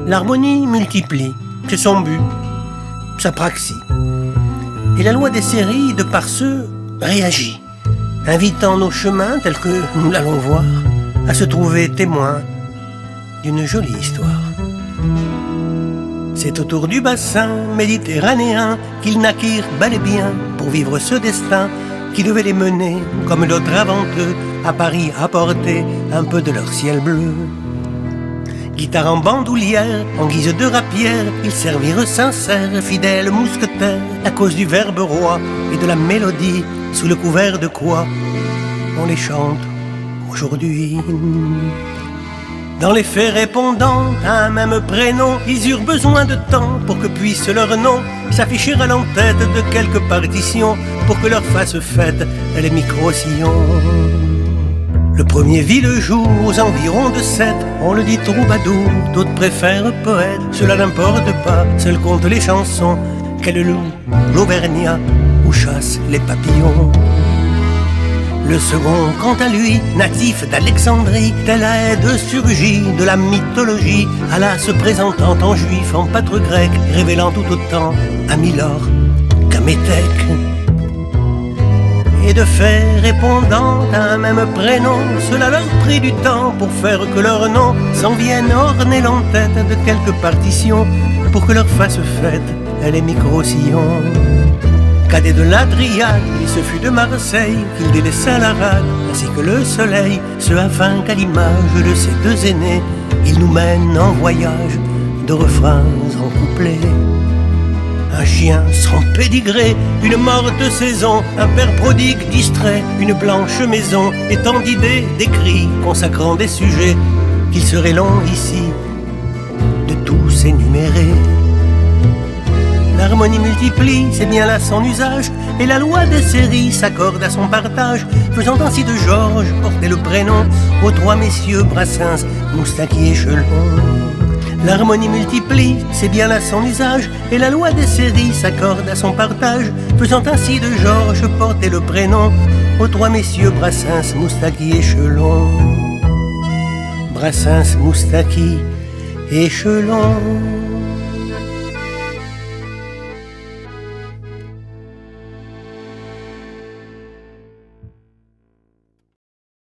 L'harmonie multiplie, c'est son but, sa praxis. Et la loi des séries, de par ce, réagit, invitant nos chemins, tels que nous l'allons voir, à se trouver témoins d'une jolie histoire. C'est autour du bassin méditerranéen qu'ils naquirent bel et bien pour vivre ce destin qui devait les mener, comme d'autres avant eux, à Paris apporter un peu de leur ciel bleu. Guitare en bandoulière, en guise de rapière, ils servirent sincères, fidèles mousquetaires, à cause du verbe roi et de la mélodie, sous le couvert de quoi on les chante aujourd'hui. Dans les faits répondant à un même prénom, ils eurent besoin de temps pour que puisse leur nom s'afficher à l'en-tête de quelques partitions, pour que leur fasse fête les micro-sillons. Le premier vit le jour aux environs de 7, on le dit troubadour, d'autres préfèrent poète, cela n'importe pas, seuls comptent les chansons, qu'elle loue l'Auvergnat ou chasse les papillons. Le second, quant à lui, natif d'Alexandrie, tel aide surgit de la mythologie, alla se présentant en juif, en pâtre grec, révélant tout autant à Milor qu'à Métèque. Et de fait, répondant à un même prénom, cela leur prit du temps pour faire que leur nom s'en vienne orner l'entête de quelques partitions, pour que leur fasse fête les micro-sillons. Cadet de l'Adriate, il se fut de Marseille qu'il délaissa la rade, ainsi que le soleil, ce afin qu'à l'image de ces deux aînés, il nous mène en voyage de refrains en couplets. Un chien sans pédigré, une morte saison, un père prodigue distrait, une blanche maison, et tant d'idées, d'écrits consacrant des sujets qu'il serait long ici de tous énumérer. L'harmonie multiplie, c'est bien là son usage, et la loi des séries s'accorde à son partage, faisant ainsi de Georges porter le prénom aux trois messieurs Brassens, Moustaki et Chelon. L'harmonie multiplie, c'est bien là son usage, et la loi des séries s'accorde à son partage, faisant ainsi de Georges porter le prénom aux trois messieurs Brassens, Moustaki et Chelon. Brassens, Moustaki et Chelon.